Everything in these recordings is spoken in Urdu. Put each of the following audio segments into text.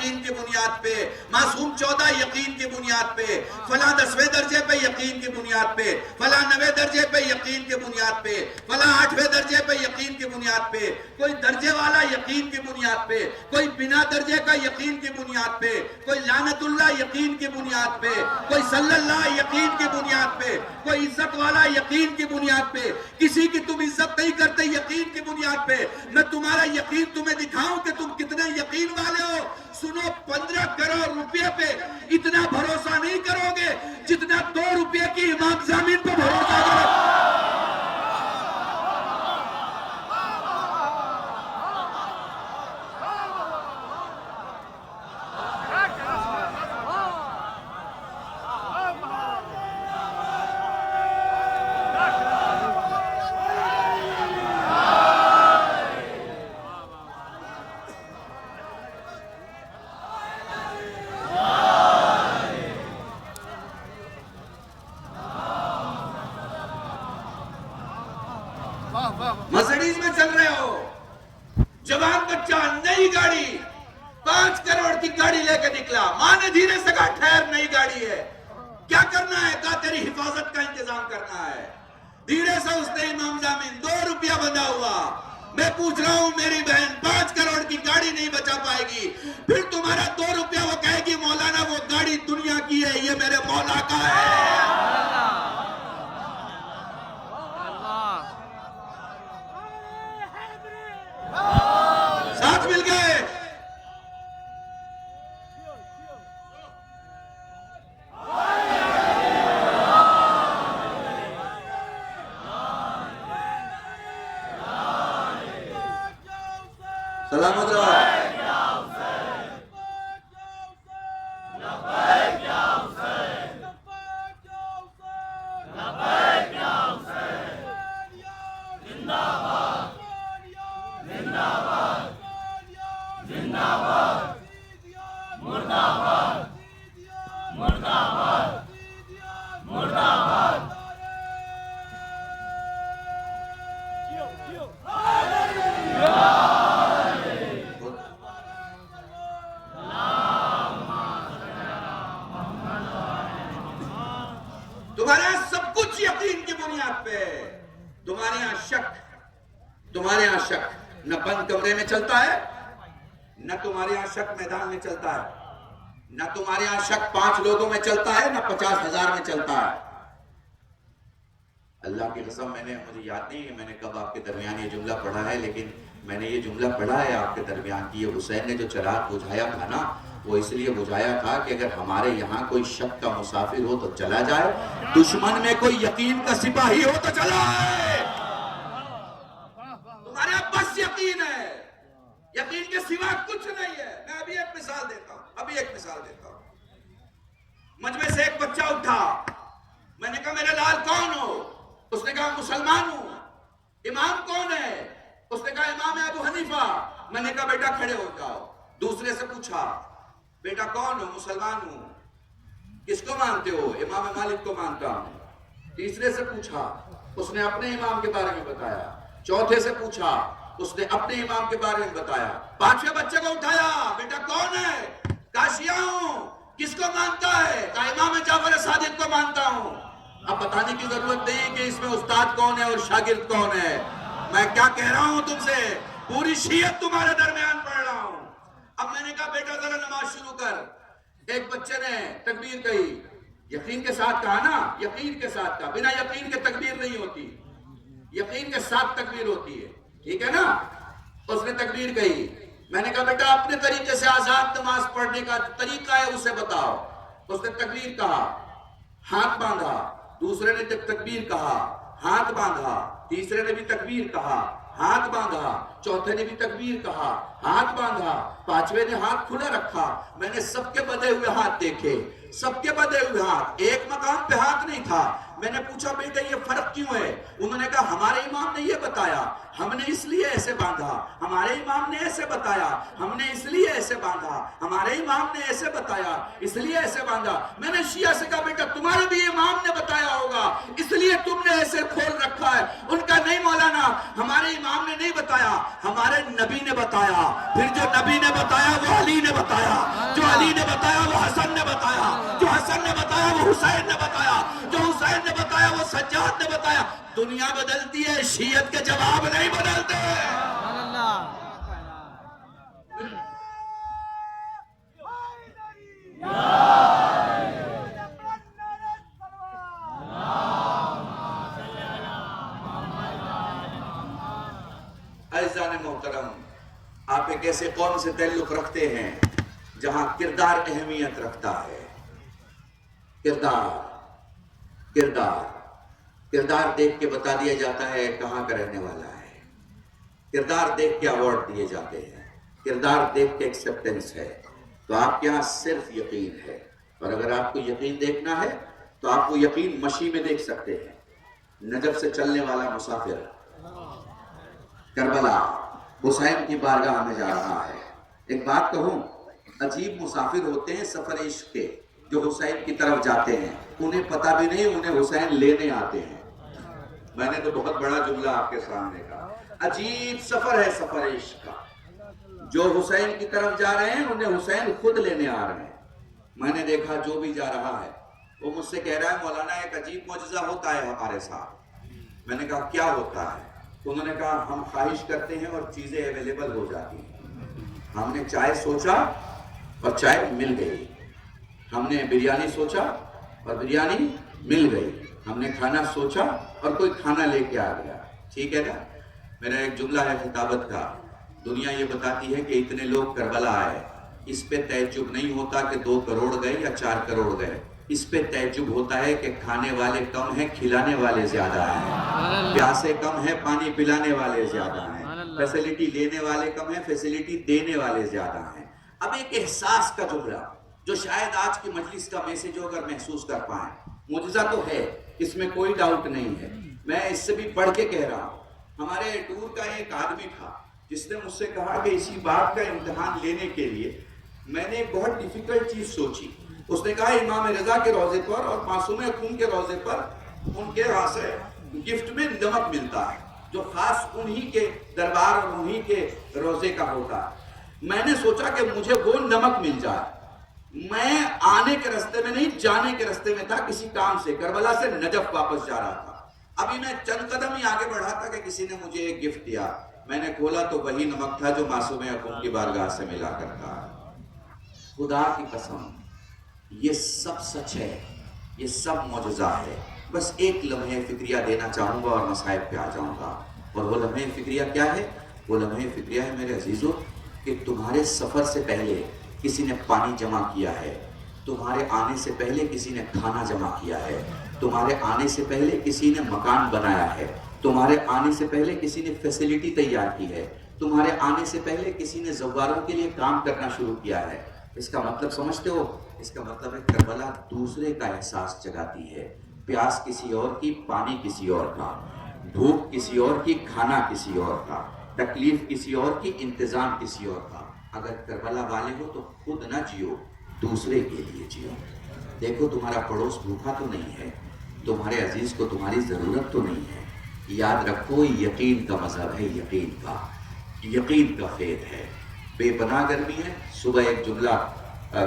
یقین کی بنیاد پہ، معصوم 14 یقین کی بنیاد پہ، فلاں 10ویں درجے پہ یقین کی بنیاد پہ، فلاں 9ویں درجے پہ یقین کی بنیاد پہ، فلاں 8ویں درجے پہ یقین کی بنیاد پہ، کوئی درجے والا یقین کی بنیاد پہ، کوئی بنا درجے کا یقین کی بنیاد پہ، کوئی لعنت اللہ یقین کی بنیاد پہ، کوئی صلی اللہ یقین کی بنیاد پہ، کوئی عزت والا یقین کی بنیاد پہ. کسی کی تم عزت نہیں کرتے یقین کی بنیاد پہ. میں تمہارا یقین تمہیں دکھاؤں کہ تم کتنے یقین والے ہو. سنو، 15 کروڑ روپے پہ اتنا بھروسہ نہیں کرو گے جتنا 2 روپے کی امام زمین پہ بھروسہ کرو. مرسڈیز میں چل رہے ہو، جوان بچہ نئی گاڑی 5 کروڑ کی گاڑی لے کے نکلا. ماں نے دھیرے سے کہا ٹھہر، نئی گاڑی ہے، کیا کرنا ہے؟ کہا تیری حفاظت کا انتظام کرنا ہے. دھیرے سے اس نے امام زمین 2 روپیہ بندھا ہوا. میں پوچھ رہا ہوں میری بہن، 5 کروڑ کی گاڑی نہیں بچا پائے گی، پھر تمہارا 2 روپیہ وہ کہے گی مولانا وہ گاڑی دنیا کی ہے، یہ میرے مولا کا ہے. ساتھ مل گئے. سلامت رہو. تمہارے یہاں سب کچھ یقین کی بنیاد پہ. تمہارے یہاں شک نہ بند کمرے میں چلتا ہے، نہ تمہارے یہاں شک میدان میں چلتا ہے، نہ تمہارے یہاں شک 5 لوگوں میں چلتا ہے، نہ 50,000 میں چلتا ہے. اللہ کی قسم مجھے یاد نہیں ہے میں نے کب آپ کے درمیان یہ جملہ پڑھا ہے، لیکن میں نے یہ جملہ پڑھا ہے آپ کے درمیان کی. یہ حسین نے جو چراغ بجھایا تھا نا، وہ اس لیے بجھایا تھا کہ اگر ہمارے یہاں کوئی شک کا مسافر ہو تو چلا جائے، دشمن میں کوئی یقین کا سپاہی ہو تو چلا آئے. تمہارے یہاں بس یقین ہے، یقین کے سوا کچھ نہیں ہے. میں ابھی ایک مثال دیتا ہوں. مجمع سے ایک بچہ اٹھا. میں نے کہا میرے لال کون ہو؟ اس نے کہا مسلمان ہوں. امام کون ہے؟ اس نے کہا امام ابو حنیفہ. میں نے کہا بیٹا کھڑے ہو جاؤ. دوسرے سے پوچھا بیٹا کون ہو؟ مسلمان ہوں. کس کو مانتے ہو؟ امام مالک کو مانتا ہوں. تیسرے سے پوچھا، اس نے اپنے امام کے بارے میں بتایا. چوتھے سے پوچھا، اس نے اپنے امام کے بارے میں بتایا. 5ویں بچے کو اٹھایا، بیٹا کون ہے؟ کہا شیعہ ہوں. کس کو مانتا ہے؟ کہا امام جعفر صادق کو مانتا ہوں. اب بتانے کی ضرورت نہیں کہ اس میں استاد کون ہے اور شاگرد کون ہے. میں کیا کہہ رہا ہوں تم سے؟ پوری شیعت تمہارے درمیان پڑھ رہا ہوں. اب میں نے کہا بیٹا ذرا نماز شروع کر. ایک بچے نے تکبیر کہی، یقین کے ساتھ کہا نا، یقین کے ساتھ کہا. بنا یقین کے تکبیر نہیں ہوتی، یقین کے ساتھ تکبیر ہوتی ہے. ٹھیک ہے نا؟ اس نے تکبیر کہی. میں نے کہا بیٹا اپنے طریقے سے آزاد نماز پڑھنے کا طریقہ ہے اسے بتاؤ. اس نے تکبیر کہا، ہاتھ باندھا. دوسرے نے تکبیر کہا، ہاتھ باندھا. تیسرے نے بھی تکبیر کہا، ہاتھ باندھا. چوتھے نے بھی تکبیر کہا، ہاتھ باندھا. 5ویں نے ہاتھ کھلا رکھا. میں نے سب کے بدے ہوئے ہاتھ دیکھے، سب کے بدے ہوئے ہاتھ. ایک مقام پہ ہاتھ نہیں تھا. میں نے پوچھا بیٹا یہ فرق کیوں ہے؟ انہوں نے کہا ہمارے امام نے یہ بتایا، ہم نے اس لیے ایسے باندھا. ہمارے امام نے ایسے بتایا، ہم نے اس لیے ایسے باندھا. ہمارے امام نے ایسے بتایا، اس لیے ایسے باندھا. میں نے شیعہ سے کہا بیٹا تمہارے بھی امام نے بتایا ہوگا، اس لیے تم نے ایسے کھول رکھا ہے. ان کا نہیں مولانا، ہمارے امام نے نہیں بتایا، ہمارے نبی نے بتایا. پھر جو نبی نے بتایا وہ علی نے بتایا. علی نے بتایا وہ حسن نے بتایا، جو حسن نے بتایا وہ حسین نے بتایا، جو حسین نے بتایا وہ سجاد نے بتایا. دنیا بدلتی ہے، شیعت کے جواب نہیں بدلتے. عزیزان محترم، آپ ایک ایسے قوم سے تعلق رکھتے ہیں جہاں کردار اہمیت رکھتا ہے. کردار دیکھ کے بتا دیا جاتا ہے کہاں کا رہنے والا ہے. کردار دیکھ کے ایوارڈ دیے جاتے ہیں. کردار دیکھ کے ایکسپٹنس ہے. تو آپ کے یہاں صرف یقین ہے، اور اگر آپ کو یقین دیکھنا ہے تو آپ کو یقین مشی میں دیکھ سکتے ہیں. نجف سے چلنے والا مسافر کربلا حسین کی بارگاہ میں جا رہا ہے. ایک بات کہوں، عجیب مسافر ہوتے ہیں سفر عشق کے جو حسین کی طرف جاتے ہیں، انہیں پتہ بھی نہیں انہیں حسین لینے آتے ہیں. میں نے تو بہت بڑا جملہ آپ کے سامنے کہا. عجیب سفر ہے سفر عشق کا. جو حسین کی طرف جا رہے ہیں انہیں حسین خود لینے آ رہے ہیں. میں نے دیکھا جو بھی جا رہا ہے وہ مجھ سے کہہ رہا ہے مولانا ایک عجیب معجزہ ہوتا ہے ہمارے ساتھ. میں نے کہا کیا ہوتا ہے؟ انہوں نے کہا ہم خواہش کرتے ہیں اور چیزیں اویلیبل ہو جاتی ہیں. ہم نے چائے سوچا اور چائے مل گئی. ہم نے بریانی سوچا اور بریانی مل گئی. ہم نے کھانا سوچا اور کوئی کھانا لے کے آ گیا. ٹھیک ہے نا؟ میرا ایک جملہ ہے خطابت کا، دنیا یہ بتاتی ہے کہ اتنے لوگ کربلا آئے، اس پہ تعجب نہیں ہوتا کہ 2 کروڑ گئے یا 4 کروڑ گئے. اس پہ تعجب ہوتا ہے کہ کھانے والے کم ہیں، کھلانے والے زیادہ ہیں. پیاسے کم ہیں، پانی پلانے والے زیادہ ہیں. فیسیلیٹی لینے والے کم ہیں، فیسیلیٹی دینے والے زیادہ ہیں. اب ایک احساس کا جملہ جو شاید آج کی مجلس کا میسیج ہو اگر محسوس کر پائیں. معجزہ تو ہے، اس میں کوئی ڈاؤٹ نہیں ہے. میں اس سے بھی پڑھ کے کہہ رہا ہوں. ہمارے ٹور کا ایک آدمی تھا جس نے مجھ سے کہا کہ اسی بات کا امتحان لینے کے لیے میں نے ایک بہت ڈیفیکلٹ چیز سوچی. اس نے کہا امام رضا کے روضے پر اور معصوم خون کے روضے پر ان کے ہاں سے گفٹ میں نمک ملتا ہے جو خاص انہی کے دربار اور انہی کے روضے کا ہوتا ہے. میں نے سوچا کہ مجھے وہ نمک مل جائے. میں آنے کے رستے میں نہیں، جانے کے رستے میں تھا کسی کام سے. کربلا سے نجف واپس جا رہا تھا. ابھی میں چند قدم ہی آگے بڑھا تھا کہ کسی نے مجھے ایک گفٹ دیا. میں نے کھولا تو وہی نمک تھا جو معصوم خون کی بارگاہ سے ملا کرتا. خدا کی قسم یہ سب سچ ہے، یہ سب معجزہ ہے. بس ایک لمحہ فکریہ دینا چاہوں گا اور مصائب پہ آ جاؤں گا. اور وہ لمحہ فکریہ کیا ہے؟ وہ لمحہ فکریہ ہے میرے عزیزو کہ تمہارے سفر سے پہلے کسی نے پانی جمع کیا ہے. تمہارے آنے سے پہلے کسی نے کھانا جمع کیا ہے. تمہارے آنے سے پہلے کسی نے مکان بنایا ہے. تمہارے آنے سے پہلے کسی نے فیسیلیٹی تیار کی ہے. تمہارے آنے سے پہلے کسی نے زواروں کے لیے کام کرنا شروع کیا ہے. اس کا مطلب سمجھتے ہو؟ اس کا مطلب ہے کربلا دوسرے کا احساس جگاتی ہے. پیاس کسی اور کی، پانی کسی اور کا، بھوک کسی اور کی، کھانا کسی اور کا، تکلیف کسی اور کی، انتظام کسی اور کا. اگر کربلا والے ہو تو خود نہ جیو، دوسرے کے لیے جیو. دیکھو تمہارا پڑوس بھوکا تو نہیں ہے، تمہارے عزیز کو تمہاری ضرورت تو نہیں ہے. یاد رکھو یقین کا مذہب ہے، یقین کا، یقین کا فیض ہے. بے پناہ گرمی ہے. صبح ایک جملہ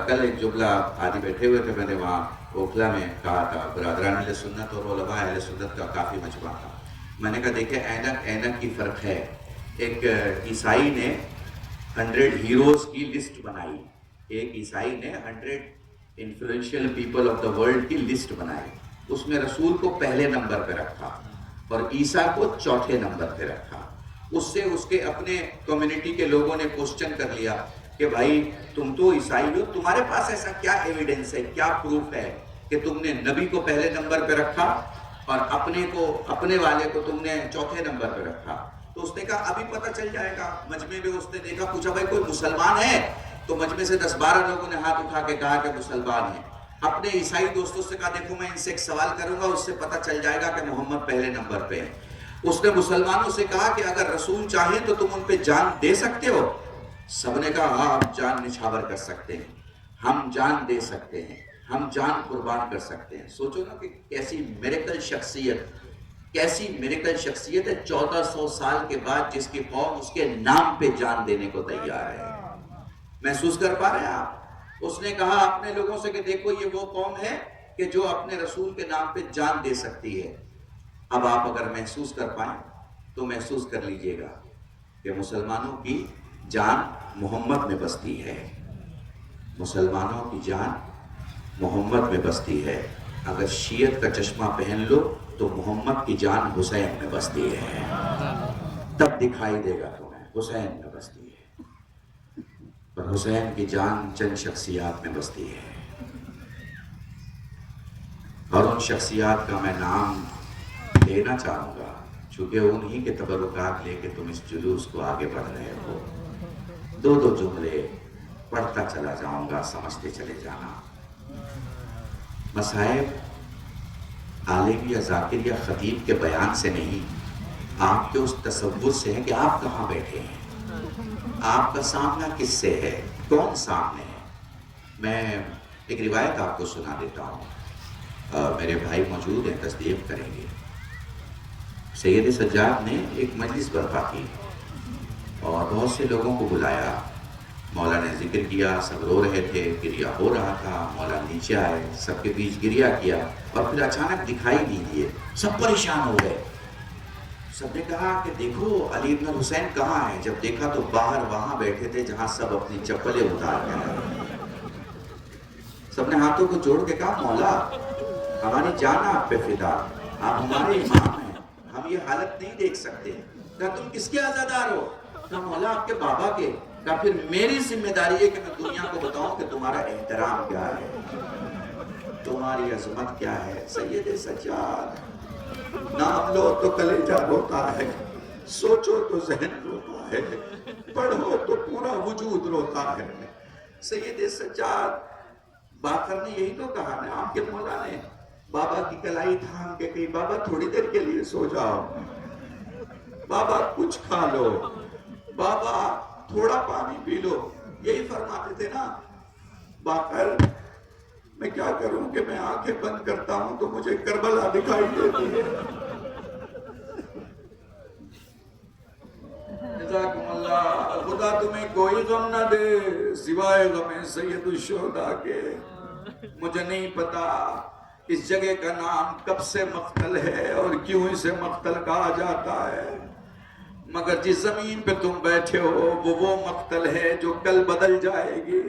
کل ایک جملہ آدھی بیٹھے ہوئے تھے، میں نے وہاں اوکھلا میں کہا تھا. برادران اہل سنت اور علماء اہل سنت کا کافی مجمع تھا. میں نے کہا دیکھیں اینک کی فرق ہے. ایک عیسائی نے 100 ہیروز کی لسٹ بنائی. ایک عیسائی نے 100 influential people of the world کی لسٹ بنائی. اس میں رسول کو پہلے نمبر پہ رکھا اور عیسیٰ کو چوتھے نمبر پہ رکھا. اس سے اس کے اپنے کمیونٹی کے لوگوں نے کوسچن کر لیا کہ بھائی تم تو عیسائی ہو، تمہارے پاس ایسا کیا ایویڈنس ہے، کیا پروف ہے کہ تم نے نبی کو پہلے نمبر پہ رکھا اور اپنے والے کو تم نے چوتھے نمبر پہ رکھا. تو اس نے کہا ابھی پتہ چل جائے گا. مجمع میں اس نے دیکھا، پوچھا بھائی کوئی مسلمان ہے؟ تو مجمع سے 10-12 لوگوں نے ہاتھ اٹھا کے کہا کہ مسلمان ہیں. اپنے عیسائی دوستوں سے کہا دیکھو میں ان سے ایک سوال کروں گا، اس سے پتہ چل جائے گا کہ محمد پہلے نمبر پہ ہے. اس نے مسلمانوں سے کہا کہ اگر رسول چاہیں تو تم ان پہ جان دے سکتے ہو؟ سب نے کہا ہاں ہم جان نچھاور کر سکتے ہیں، ہم جان دے سکتے ہیں، ہم جان قربان کر سکتے ہیں. سوچو نا کہ کیسی میریکل شخصیت ہے 1400 سال کے بعد جس کی قوم اس کے نام پہ جان دینے کو تیار ہے. محسوس کر پا رہے ہیں آپ؟ اس نے کہا اپنے لوگوں سے کہ دیکھو یہ وہ قوم ہے کہ جو اپنے رسول کے نام پہ جان دے سکتی ہے. اب آپ اگر محسوس کر پائیں تو محسوس کر لیجئے گا کہ مسلمانوں کی جان محمد میں بستی ہے. مسلمانوں کی جان محمد میں بستی ہے. اگر شیعت کا چشمہ پہن لو تو محمد کی جان حسین میں بستی ہے. تب دکھائی دے گا تمہیں حسین میں بستی ہے. پر حسین کی جان چند شخصیات میں بستی ہے، اور ان شخصیات کا میں نام لینا چاہوں گا چونکہ انہی کے تبرکات لے کے تم اس جلوس کو آگے بڑھ رہے ہو. دو جملے پڑھتا چلا جاؤں گا، سمجھتے چلے جانا. مصائب عالم یا ذاکر یا خطیب کے بیان سے نہیں، آپ کے اس تصور سے ہے کہ آپ کہاں بیٹھے ہیں، آپ کا سامنا کس سے ہے، کون سامنے ہے. میں ایک روایت آپ کو سنا دیتا ہوں، میرے بھائی موجود ہیں، تصدیق کریں گے. سید سجاد نے ایک مجلس برپا کی اور بہت سے لوگوں کو بلایا. مولا نے ذکر کیا، سب رو رہے تھے، گریا ہو رہا تھا. مولا نیچے آئے، سب کے بیچ گریا کیا اور پھر اچانک دکھائی نہیں دیے. سب پریشان ہو گئے. سب نے کہا کہ دیکھو علی ابن حسین کہاں ہے. جب دیکھا تو باہر وہاں بیٹھے تھے جہاں سب اپنی چپلیں اتار گئے. سب نے ہاتھوں کو جوڑ کے کہا مولا ہماری جان آپ پہ فدا، آپ ہمارے امام ہیں، ہم یہ حالت نہیں دیکھ سکتے. کہا تم کس کے عزادار ہو؟ کہا مولا آپ کے بابا کے. کہا پھر میری ذمہ داری ہے کہ میں دنیا کو بتاؤں کہ تمہارا احترام کیا ہے، تمہاری عظمت کیا ہے. سید سجاد نام لو تو کلیجہ روتا ہے، سوچو تو ذہن روتا ہے، پڑھو تو پورا وجود روتا ہے. سید سجاد باقر نے یہی تو کہا نا، آپ کے مولا نے بابا کی کلائی تھام کے کہی بابا تھوڑی دیر کے لیے سو جاؤ، بابا کچھ کھا لو، بابا تھوڑا پانی پی لو. یہی فرماتے تھے نا. باقر میں کیا کروں کہ میں آنکھیں بند کرتا ہوں تو مجھے کربلا دکھائی دیتی ہے. جزاکم اللہ. خدا تمہیں کوئی غم نہ دے سوائے غم سید الشہداء کے. مجھے نہیں پتا اس جگہ کا نام کب سے مقتل ہے اور کیوں اسے مقتل کہا جاتا ہے، مگر جس زمین پہ تم بیٹھے ہو وہ مقتل ہے جو کل بدل جائے گی.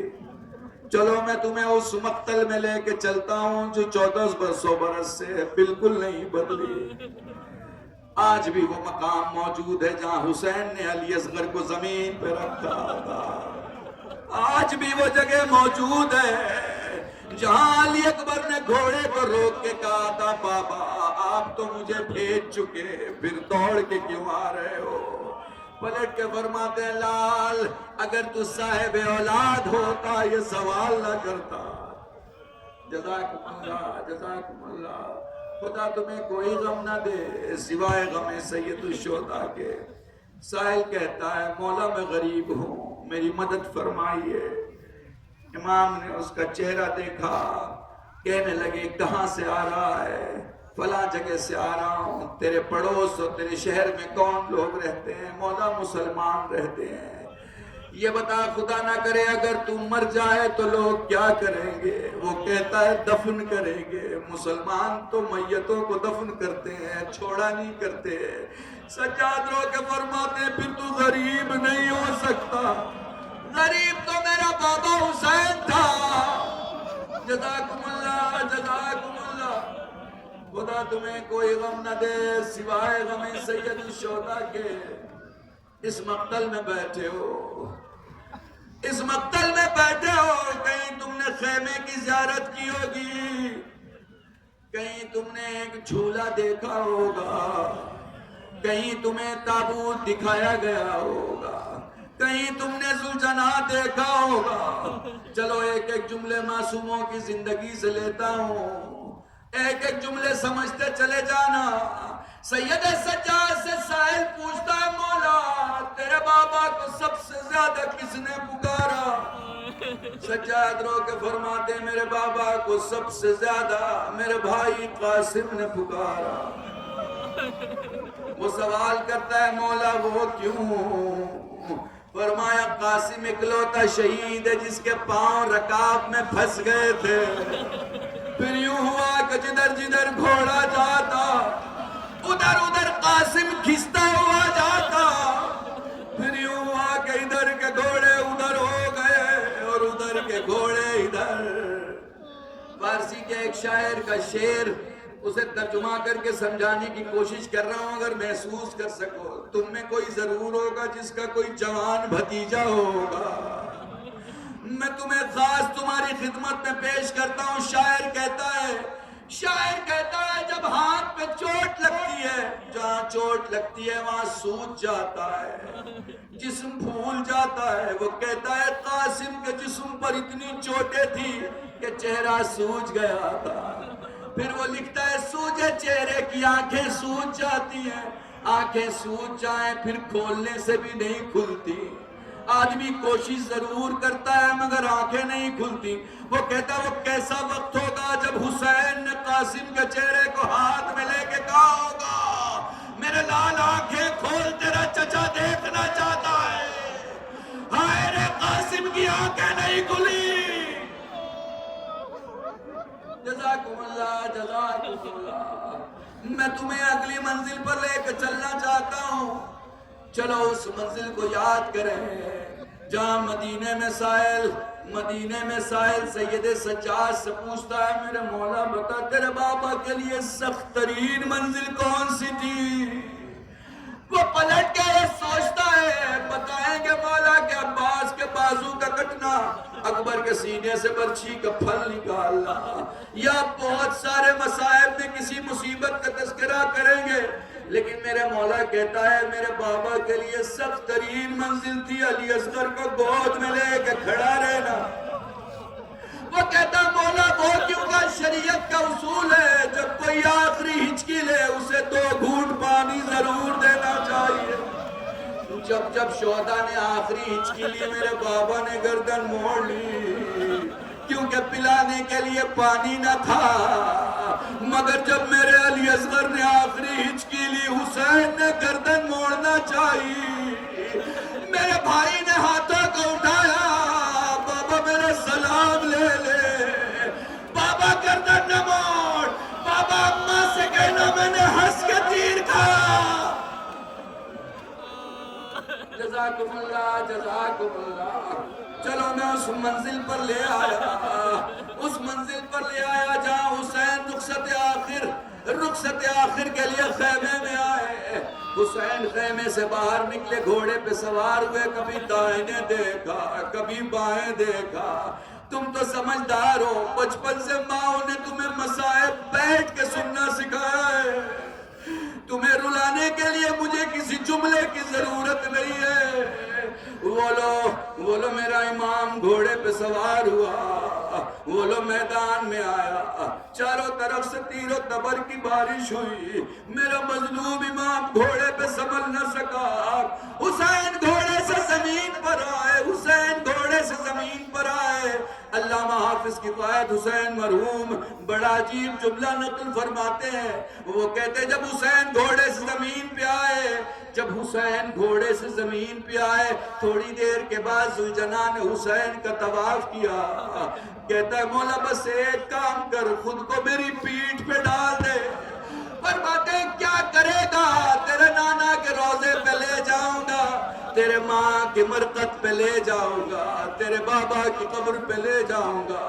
چلو میں تمہیں اس مقتل میں لے کے چلتا ہوں جو 1400 برس سے بالکل نہیں بدلی. آج بھی وہ مقام موجود ہے جہاں حسین نے علی اصغر کو زمین پہ رکھا تھا. آج بھی وہ جگہ موجود ہے جہاں علی اکبر نے گھوڑے کو روک کے کہا تھا بابا آپ تو مجھے بھیج چکے، پھر دوڑ کے کیوں آ رہے ہو. پلٹ کے فرماتے ہیں لال اگر تو صاحب اولاد ہوتا یہ سوال نہ کرتا. جزاکم اللہ جزاکم اللہ. خدا تمہیں کوئی غم نہ دے سوائے غم سید الشہداء کے. سائل کہتا ہے مولا میں غریب ہوں، میری مدد فرمائیے. امام نے اس کا چہرہ دیکھا، کہنے لگے کہاں سے آ رہا ہے؟ فلاں جگہ سے آ رہا ہوں. تیرے پڑوس اور تیرے شہر میں کون لوگ رہتے ہیں؟ مولا مسلمان رہتے ہیں. یہ بتا خدا نہ کرے اگر تم مر جائے تو لوگ کیا کریں گے؟ وہ کہتا ہے دفن کریں گے. مسلمان تو میتوں کو دفن کرتے ہیں، چھوڑا نہیں کرتے. سجاد رو کے فرماتے ہیں پھر تو غریب نہیں ہو سکتا، غریب تو میرا بابا حسین تھا. جزاکم اللہ جزاکم اللہ. خدا تمہیں کوئی غم نہ دے سوائے غم سید الشہداء کے. اس مقتل میں بیٹھے ہو، اس مقتل میں بیٹھے ہو. کہیں تم نے خیمے کی زیارت کی ہوگی، کہیں تم نے ایک جھولا دیکھا ہوگا، کہیں تمہیں تابوت دکھایا گیا ہوگا، کہیں تم نے ذوالجناح دیکھا ہوگا. چلو ایک ایک جملے معصوموں کی زندگی سے لیتا ہوں، ایک ایک جملے سمجھتے چلے جانا. سید سجاد سے سائل پوچھتا ہے مولا تیرے بابا کو سب سے زیادہ کس نے پکارا؟ سجاد رو کے فرماتے ہیں میرے بابا کو سب سے زیادہ میرے بھائی قاسم نے پکارا. وہ سوال کرتا ہے مولا وہ کیوں؟ فرمایا قاسم اکلوتا شہید ہے جس کے پاؤں رکاب میں پھنس گئے تھے. پھر یوں ہوا کہ جدھر جدھر گھوڑا جاتا ادھر ادھر قاسم کھستا ہوا جاتا. پھر یوں ہوا کہ ادھر کے گھوڑے ادھر ہو گئے اور ادھر کے گھوڑے ادھر. فارسی کے ایک شاعر کا شعر اسے ترجمہ کر کے سمجھانے کی کوشش کر رہا ہوں. اگر محسوس کر سکو تم میں کوئی ضرور ہوگا جس کا کوئی جوان بھتیجا ہوگا. میں تمہیں خاص تمہاری خدمت میں پیش کرتا ہوں. شاعر کہتا ہے جب ہاتھ پہ چوٹ لگتی ہے جہاں چوٹ لگتی ہے وہاں سوج جاتا ہے, جسم پھول جاتا ہے. وہ کہتا ہے قاسم کے جسم پر اتنی چوٹیں تھی کہ چہرہ سوج گیا تھا. پھر وہ لکھتا ہے سوجے چہرے کی آنکھیں سوج جاتی ہیں. آنکھیں سوج جائیں پھر کھولنے سے بھی نہیں کھلتی. آدمی کوشش ضرور کرتا ہے مگر آنکھیں نہیں کھلتی. وہ کہتا ہے وہ کیسا وقت ہوگا جب حسین نے قاسم کے چہرے کو ہاتھ میں لے کے کہا ہوگا میرے لال آنکھیں کھول تیرا چچا دیکھنا چاہتا ہے. ہائے رے قاسم کی آنکھیں نہیں کھلی. جزاکم اللہ جزاکم اللہ. میں تمہیں اگلی منزل پر لے کے چلنا چاہتا ہوں. چلو اس منزل کو یاد کریں جہاں مدینے میں سائل سید سجاد سے پوچھتا ہے میرے مولا بتا تیرے بابا کے لیے سخت ترین منزل کون سی تھی. وہ پلٹ کے یہ سوچتا ہے بتائیں گے مولا کہ عباس کے بازو کا کٹنا, اکبر کے سینے سے برچھی کا پھل نکالنا, یا بہت سارے مصائب میں کسی مصیبت کا تذکرہ کریں گے. لیکن میرے مولا کہتا ہے میرے بابا کے لیے سخت ترین منزل تھی علی اصغر کو گود میں لے کے کھڑا رہنا. وہ کہتا مولا وہ کیوں کا شریعت کا اصول ہے جب کوئی آخری ہچکی لے اسے 2 گھونٹ پانی ضرور دینا چاہیے. جب شہداء نے آخری ہچکی لی میرے بابا نے گردن موڑ لی کیونکہ پلانے کے لیے پانی نہ تھا. مگر جب میرے علی اصغر نے آخری ہچکی لی حسین نے گردن موڑنا چاہیے. میرے بھائی نے ہاتھوں کو اٹھایا بابا میرا سلام لے لے. بابا گردن نہ موڑ. بابا اماں سے کہنا میں نے ہنس کے تیر کھایا. جزاکم اللہ جزاکم اللہ. چلو میں اس منزل پر لے آیا جہاں حسین رخصت آخر کے لیے خیمے میں آئے. حسین خیمے سے باہر نکلے گھوڑے پہ سوار ہوئے. کبھی دائیں دیکھا کبھی بائیں دیکھا. تم تو سمجھدار ہو بچپن سے ماں نے تمہیں مصائب بیٹھ کے سننا سکھایا ہے. تمہیں رلانے کے لیے مجھے کسی جملے کی ضرورت نہیں ہے. وہ لو میرا امام گھوڑے پہ سوار ہوا, وہ لو میدان میں آیا. چاروں طرف سے تیر و تبر کی بارش ہوئی. میرا مظلوم امام گھوڑے پہ سنبھل نہ سکا. حسین گھوڑے سے زمین پر آئے. علامہ حافظ کی قائد حسین مرحوم بڑا عجیب جملہ نقل فرماتے ہیں. وہ کہتے جب حسین گھوڑے سے زمین پہ آئے تھوڑی دیر کے بعد ذوالجلال نے حسین کا طواف کیا. کہتا ہے مولا بس ایک کام کر خود کو میری پیٹھ پہ ڈال دے. فرماتے ہیں کیا کرے گا؟ تیرے نانا کے روضے پہ لے جاؤں گا, تیرے ماں کی مرقد پہ لے جاؤں گا, تیرے بابا کی قبر پہ لے جاؤں گا.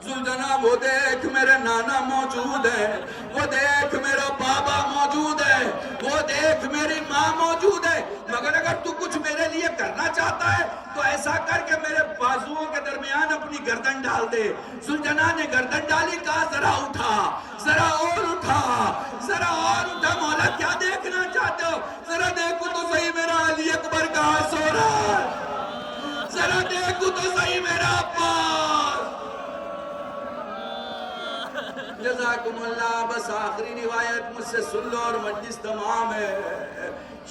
ذوالجناب وہ دیکھ میرے نانا موجود ہے, وہ دیکھ میرا بابا موجود ہے, وہ دیکھ میری ماں موجود ہے. مگر اگر تو کچھ میرے لیے کرنا چاہتا ہے تو ایسا کر کے میرے بازوؤں کے درمیان اپنی گردن ڈال دے. ذوالجناب نے گردن ڈالی, کہا ذرا اٹھا, ذرا اور اٹھا, ذرا اور اٹھا. مولا کیا دیکھنا چاہتے ہو؟ ذرا دیکھو تو صحیح میرا علی اکبر کہاں سو رہا ہے, ذرا دیکھو تو صحیح میرا عباس. جزاکم اللہ. بس آخری روایت مجھ سے سن لو اور مجلس تمام ہے.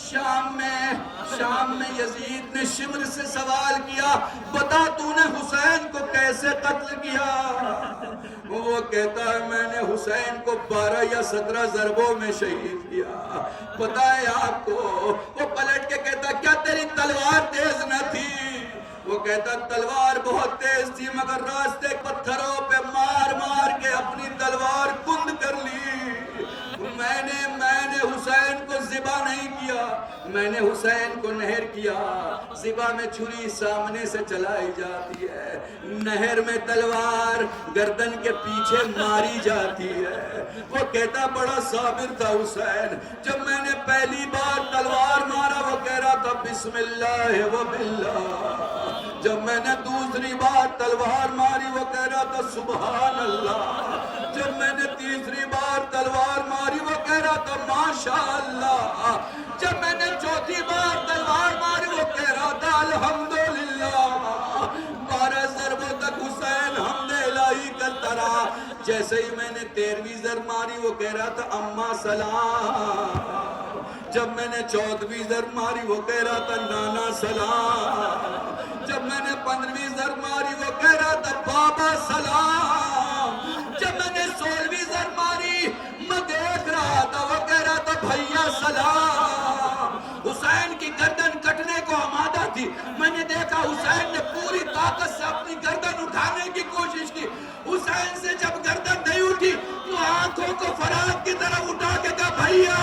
شام میں یزید نے شمر سے سوال کیا بتا تو نے حسین کو کیسے قتل کیا؟ وہ کہتا ہے میں نے حسین کو 12 یا 17 ضربوں میں شہید کیا. پتہ ہے آپ کو؟ وہ پلٹ کے کہتا کیا تیری تلوار تیز نہ تھی؟ وہ کہتا تلوار بہت تیز تھی مگر راستے پتھروں پہ مار مار کے اپنی تلوار کند کر لی۔ میں نے حسین کو ذبح نہیں کیا، میں نے حسین کو نہر کیا۔ ذبح میں چھری سامنے سے چلائی جاتی ہے، نہر میں تلوار گردن کے پیچھے ماری جاتی ہے۔ وہ کہتا بڑا صابر تھا حسین، جب میں نے پہلی بار تلوار مارا وہ کہہ رہا تھا بسم اللہ و باللہ، جب میں نے دوسری بار تلوار ماری وہ کہہ رہا تھا سبحان اللہ، جب میں نے تیسری بار تلوار ماری وہ کہہ رہا تھا ماشاءاللہ، جب میں نے چوتھی بار تلوار ماری وہ کہہ رہا تھا الحمدللہ۔ 12 ضربوں تک حسین حمد الہی کرتا رہا۔ جیسے ہی میں نے 13ویں ضرب ماری وہ کہہ رہا تھا اما سلام، جب میں نے 14ویں ضرب ماری وہ کہہ رہا تھا نانا سلام، جب میں نے 15ویں ضرب ماری وہ کہہ رہا تھا بابا سلام، جب میں نے 16ویں ضرب ماری میں دیکھ رہا تھا وہ کہہ رہا تھا بھیا سلام۔ حسین کی گردن کٹنے کو آمادہ تھی، میں نے دیکھا حسین نے پوری طاقت سے اپنی گردن اٹھانے کی کوشش کی۔ حسین سے جب گردن نہیں اٹھی تو آنکھوں کو فرات کی طرف اٹھا کے کہا بھیا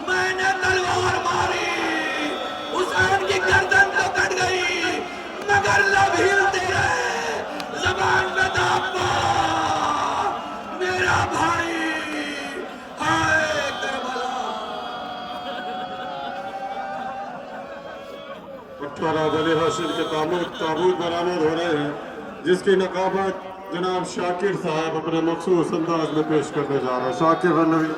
میں نے تلوار ماری، حسین کی گردن تو کٹ گئی مگر لب ہلتے رہے، زبان میں دابا میرا بھائی ہائے کربلا۔ 18 بنی ہاشم کے تابوت برآمد ہو رہے ہیں جس کی نقابت جناب شاکر صاحب اپنے مخصوص انداز میں پیش کرنے جا رہے ہیں۔ شاکر بن نوی۔